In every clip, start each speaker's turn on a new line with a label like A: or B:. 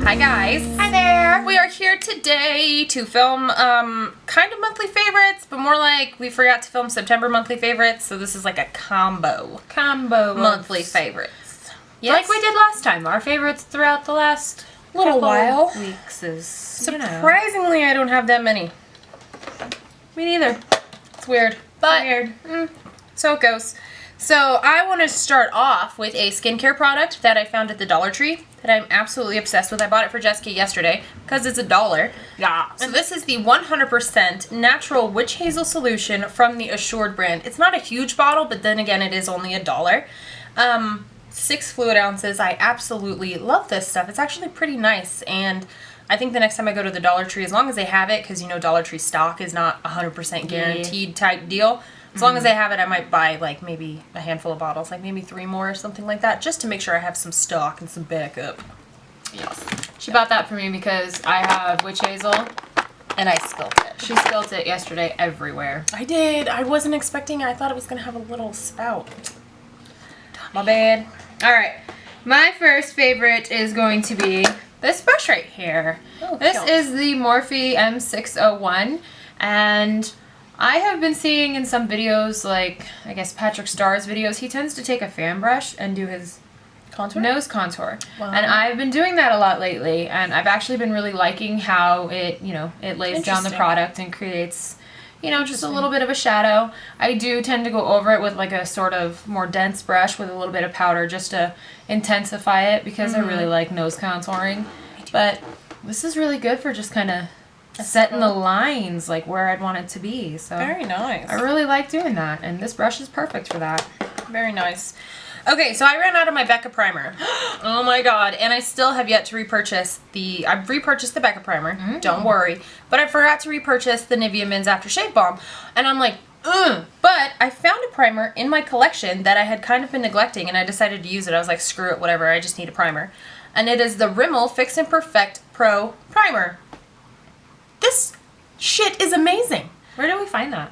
A: Hi guys.
B: Hi there.
A: We are here today to film kind of monthly favorites, but more like we forgot to film September monthly favorites, so this is like a combo monthly favorites.
B: Yes. Like we did last time. Our favorites throughout the last
A: little while
B: weeks is
A: surprisingly I don't have that many.
B: Me neither.
A: It's weird. But so it goes. So I want to start off with a skincare product that I found at the Dollar Tree that I'm absolutely obsessed with. I bought it for Jessica yesterday because it's $1.
B: Yeah.
A: So this is the 100% natural witch hazel solution from the Assured brand. It's not a huge bottle, but then again, it is only $1. 6 fluid ounces. I absolutely love this stuff. It's actually pretty nice, and I think the next time I go to the Dollar Tree, as long as they have it, because you know Dollar Tree stock is not 100% guaranteed type deal. As long as they have it, I might buy like maybe a handful of bottles, like maybe 3 more or something like that, just to make sure I have some stock and some backup.
B: Yes. She bought that for me because I have witch hazel.
A: And I spilled it.
B: She spilled it yesterday everywhere.
A: I did. I wasn't expecting it. I thought it was going to have a little spout. My bad.
B: Alright. My first favorite is going to be this brush right here.
A: Oh,
B: this
A: cute.
B: is the Morphe M601. And I have been seeing in some videos, like, I guess Patrick Starr's videos, he tends to take a fan brush and do his nose contour.
A: Wow.
B: And I've been doing that a lot lately, and I've actually been really liking how it, you know, it lays down the product and creates, you know, just a little bit of a shadow. I do tend to go over it with like a sort of more dense brush with a little bit of powder just to intensify it because I really like nose contouring. But this is really good for just kind of setting the lines like where I'd want it to be. So
A: very nice.
B: I really like doing that, and this brush is perfect for that.
A: Very nice. Okay, so I ran out of my Becca primer. Oh my god, and I still have yet to repurchase I've repurchased the Becca primer, don't worry, but I forgot to repurchase the Nivea Men's Aftershave Balm, and I'm like, ugh. But I found a primer in my collection that I had kind of been neglecting, and I decided to use it. I was like, screw it, whatever, I just need a primer. And it is the Rimmel Fix It Perfect Pro Primer. This shit is amazing.
B: Where do we find that?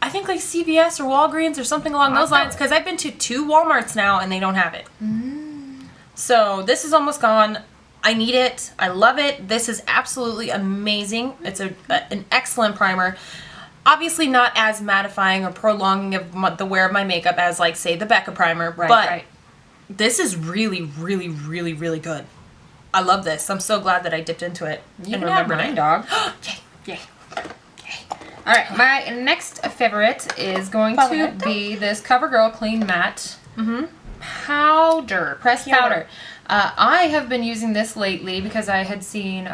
A: I think like CVS or Walgreens or something along those lines, because I've been to 2 Walmarts now and they don't have it. So this is almost gone. I need it. I love it. This is absolutely amazing. It's an excellent primer. Obviously not as mattifying or prolonging of the wear of my makeup as like say the Becca primer, but this is really, really, really, really good. I love this. I'm so glad that I dipped into it and remembered it.
B: Dog.
A: Yay. Yay.
B: Alright, my next favorite is going to be this CoverGirl Clean Matte powder, pressed powder. I have been using this lately because I had seen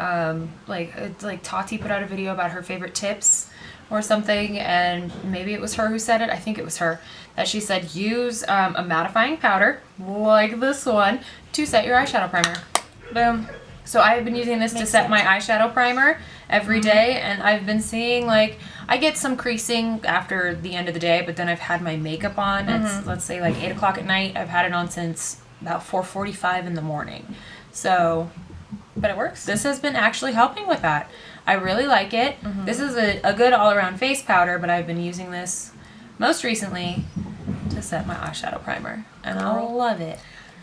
B: like Tati put out a video about her favorite tips or something, and maybe it was her who said it. I think it was her that she said use a mattifying powder like this one to set your eyeshadow primer. Boom. So I have been using this to set my eyeshadow primer every day, and I've been seeing like I get some creasing after the end of the day, but then I've had my makeup on. It's let's say like 8 o'clock at night. I've had it on since about 4:45 in the morning. So,
A: but it works.
B: This has been actually helping with that. I really like it. This is a good all-around face powder, but I've been using this most recently to set my eyeshadow primer, and I love it.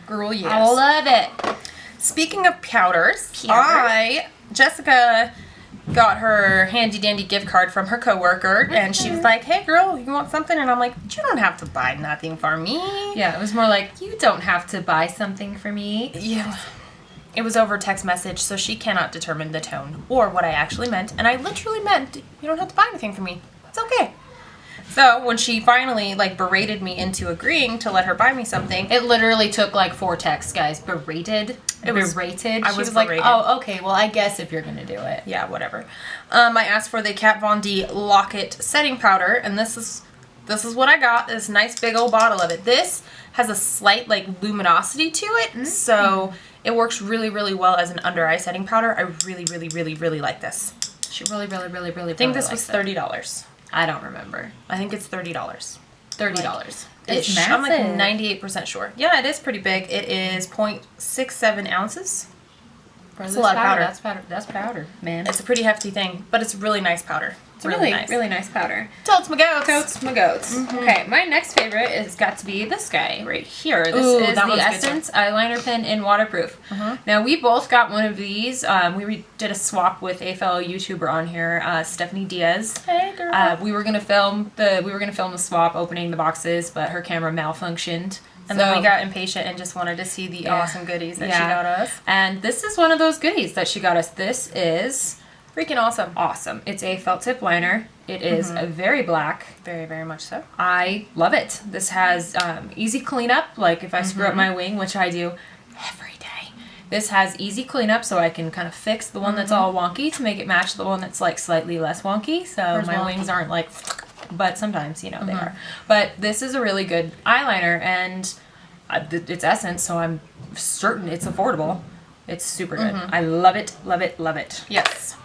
A: Girl, yes.
B: I love it.
A: Speaking of powders, Jessica got her handy dandy gift card from her coworker, and she was like, hey girl, you want something? And I'm like, you don't have to buy nothing for me.
B: Yeah, it was more like, you don't have to buy something for me.
A: Yeah. It was over text message, so she cannot determine the tone or what I actually meant, and I literally meant, you don't have to buy anything for me. It's okay. So when she finally like berated me into agreeing to let her buy me something,
B: it literally took like 4 texts, guys. Berated.
A: It was
B: berated.
A: I
B: she
A: was
B: like,
A: berated.
B: oh, okay. Well, I guess if you're gonna do it,
A: yeah, whatever. I asked for the Kat Von D Lock-It setting powder, and this is what I got. This nice big old bottle of it. This has a slight like luminosity to it, so it works really, really well as an under eye setting powder. I really, really, really, really like this.
B: She really, really, really, really.
A: I think this was $30.
B: I don't remember.
A: I think it's $30.
B: $30.
A: It's massive. I'm like 98% sure. Yeah, it is pretty big. It is 0.67 ounces.
B: That's a lot of powder. That's powder, man.
A: It's a pretty hefty thing, but it's really nice powder.
B: It's a really nice powder.
A: Totes my goats.
B: Totes my goats. Okay, my next favorite has got to be this guy right here. This is the Essence eyeliner pen in waterproof. Now we both got one of these. We did a swap with a fellow YouTuber on here, Stephanie Diaz.
A: Hey girl.
B: We were gonna film the swap opening the boxes, but her camera malfunctioned.
A: And then we got impatient and just wanted to see the awesome goodies that she got us.
B: And this is one of those goodies that she got us. This is
A: freaking awesome.
B: Awesome. It's a felt tip liner. It is very black.
A: Very, very much so.
B: I love it. This has easy cleanup, like if I screw up my wing, which I do every day. This has easy cleanup, so I can kind of fix the one that's all wonky to make it match the one that's like slightly less wonky. So my wings aren't like, but sometimes, you know, they are. But this is a really good eyeliner, and it's Essence, so I'm certain it's affordable. It's super good. I love it, love it, love it.
A: Yes.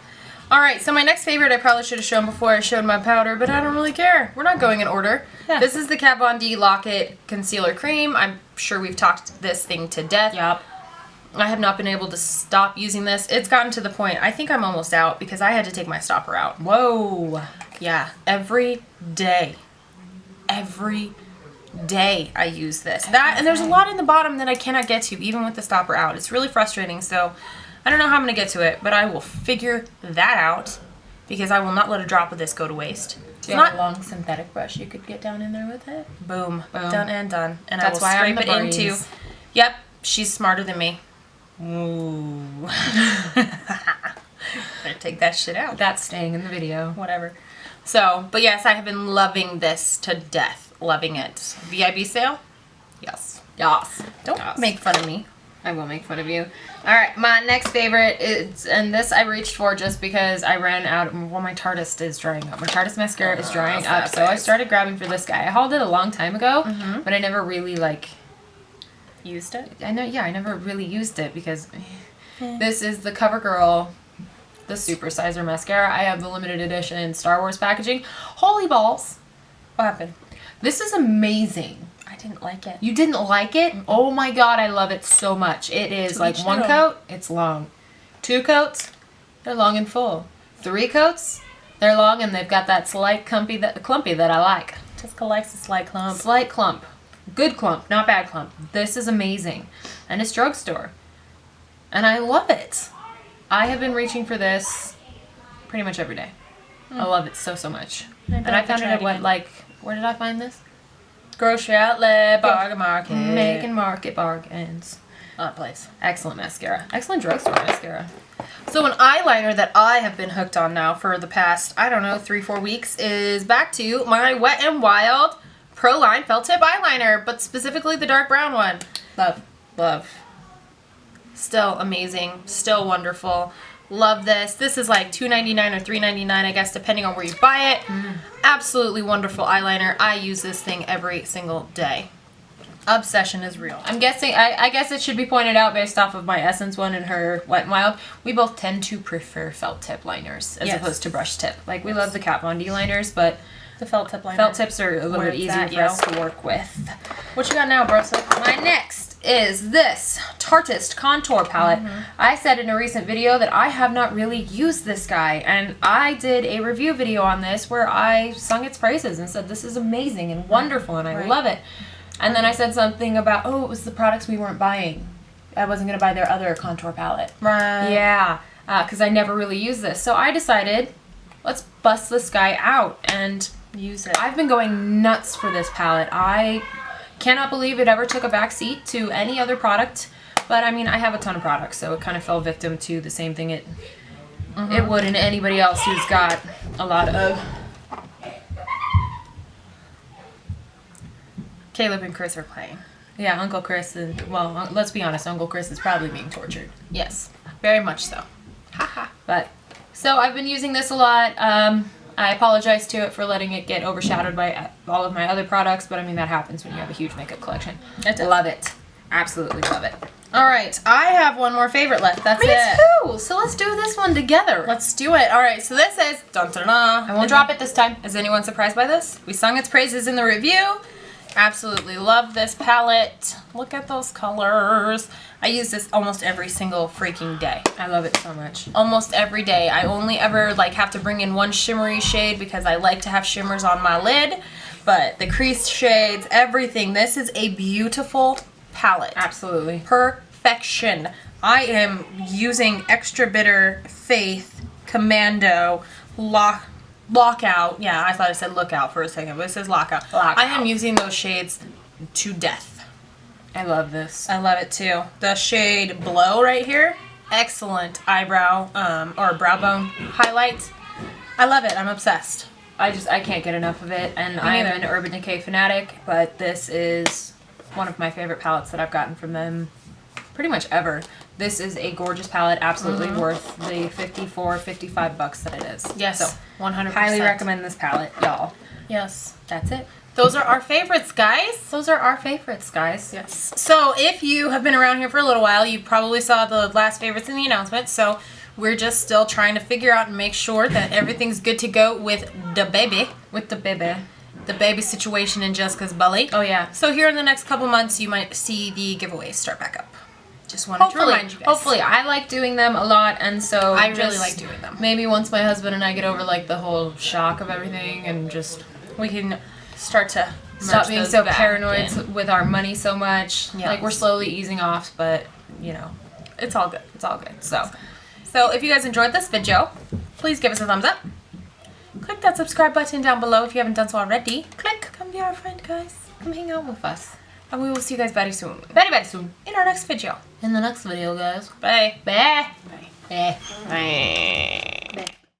A: All right, so my next favorite I probably should have shown before I showed my powder, but I don't really care. We're not going in order. Yeah. This is the Kat Von D Lock-It Concealer Cream. I'm sure we've talked this thing to death.
B: Yep.
A: I have not been able to stop using this. It's gotten to the point, I think I'm almost out because I had to take my stopper out.
B: Whoa.
A: Yeah, every day. Every day I use this. And there's a lot in the bottom that I cannot get to, even with the stopper out. It's really frustrating, so I don't know how I'm going to get to it, but I will figure that out because I will not let a drop of this go to waste.
B: Do you have a long synthetic brush you could get down in there with it?
A: Boom. Done and done. And
B: that's
A: I will
B: why
A: scrape it into... Yep, she's smarter than me. Ooh. Better take that shit out.
B: That's staying in the video.
A: Whatever. So, but yes, I have been loving this to death. Loving it. VIB sale? Yes.
B: Yes.
A: Don't make fun of me.
B: I will make fun of you. Alright, my next favorite is, and this I reached for just because I ran out, well, my Tartist is drying up. My Tartist mascara is drying up, so I started grabbing for this guy. I hauled it a long time ago, but I never really, like...
A: Used it?
B: I never really used it because this is the CoverGirl, the Super Sizer Mascara. I have the limited edition Star Wars packaging. Holy balls.
A: What happened?
B: This is amazing.
A: I didn't like it.
B: You didn't like it? Oh my god, I love it so much. It is like one coat, it's long. 2 coats, they're long and full. 3 coats, they're long and they've got that slight clumpy that I like.
A: Jessica likes a slight clump.
B: Slight clump. Good clump, not bad clump. This is amazing. And it's drugstore. And I love it. I have been reaching for this pretty much every day. I love it so much. And I found it at where did I find this?
A: Grocery outlet, bargain market.
B: Making market bargains.
A: Odd place.
B: Excellent mascara. Excellent drugstore mascara.
A: So an eyeliner that I have been hooked on now for the past, I don't know, 3-4 weeks is back to my Wet n Wild Pro Line Felt Tip Eyeliner, but specifically the dark brown one.
B: Love.
A: Love. Still amazing. Still wonderful. Love this. This is like $2.99 or $3.99, I guess, depending on where you buy it. Absolutely wonderful eyeliner. I use this thing every single day. Obsession is real.
B: I'm guessing, I guess it should be pointed out based off of my Essence one and her Wet n Wild, we both tend to prefer felt tip liners as opposed to brush tip. Like, we love the Kat Von D liners, but
A: the felt tip liner.
B: Felt tips are a little bit easier for us to work with.
A: What you got now, bro?
B: My next is this Tartist Contour Palette. I said in a recent video that I have not really used this guy, and I did a review video on this where I sung its praises and said this is amazing and wonderful and I love it. And then I said something about, oh, it was the products we weren't buying. I wasn't going to buy their other contour palette.
A: Right.
B: Yeah, because I never really used this. So I decided, let's bust this guy out and
A: use it.
B: I've been going nuts for this palette. I cannot believe it ever took a backseat to any other product. But I mean, I have a ton of products, so it kind of fell victim to the same thing it would in anybody else who's got a lot of...
A: Caleb and Chris are playing.
B: Yeah, Uncle Chris is, well, let's be honest, Uncle Chris is probably being tortured.
A: Yes, very much so.
B: Haha. But, so I've been using this a lot. I apologize to it for letting it get overshadowed by all of my other products, but I mean, that happens when you have a huge makeup collection. Love it. Absolutely love it.
A: All right, I have one more favorite left. That's it.
B: Me too. So let's do this one together.
A: Let's do it. All right, so this is... Dun, dun, dun.
B: I won't drop it this time.
A: Is anyone surprised by this? We sung its praises in the review. Absolutely love this palette. Look at those colors. I use this almost every single freaking day.
B: I love it so much.
A: Almost every day. I only ever like have to bring in one shimmery shade because I like to have shimmers on my lid. But the crease shades, everything. This is a beautiful palette.
B: Absolutely.
A: Perfection. I am using Extra Bitter, Faith, Commando, Lockout. Yeah, I thought I said Lookout for a second, but it says Lockout. I am using those shades to death.
B: I love this.
A: I love it too. The shade Blow right here, excellent eyebrow or brow bone highlight. I love it. I'm obsessed.
B: I can't get enough of it, and I am an Urban Decay fanatic, but this is one of my favorite palettes that I've gotten from them pretty much ever. This is a gorgeous palette, absolutely worth the $55 that it is.
A: Yes,
B: so
A: 100%.
B: Highly recommend this palette, y'all.
A: Yes.
B: That's it.
A: Those are our favorites, guys.
B: Those are our favorites, guys.
A: Yes. So if you have been around here for a little while, you probably saw the last favorites in the announcement. So we're just still trying to figure out and make sure that everything's good to go with the baby.
B: With the baby.
A: The baby situation in Jessica's belly.
B: Oh, yeah.
A: So here in the next couple months, you might see the giveaways start back up. Just wanted to remind you guys.
B: Hopefully. I like doing them a lot, and so
A: I really like doing them.
B: Maybe once my husband and I get over, like, the whole shock of everything, and just
A: we can start to
B: stop being so paranoid
A: in.
B: with our money so much.
A: Yes.
B: Like, we're slowly easing off, but, you know,
A: it's all good.
B: it's all good.
A: So if you guys enjoyed this video, please give us a thumbs up. Click that subscribe button down below if you haven't done so already. Click. Come be our friend, guys.
B: Come hang out with us.
A: And we will see you guys very soon.
B: Very, very soon.
A: In our next video.
B: In the next video, guys.
A: Bye.
B: Bye.
A: Bye.
B: Bye. Bye.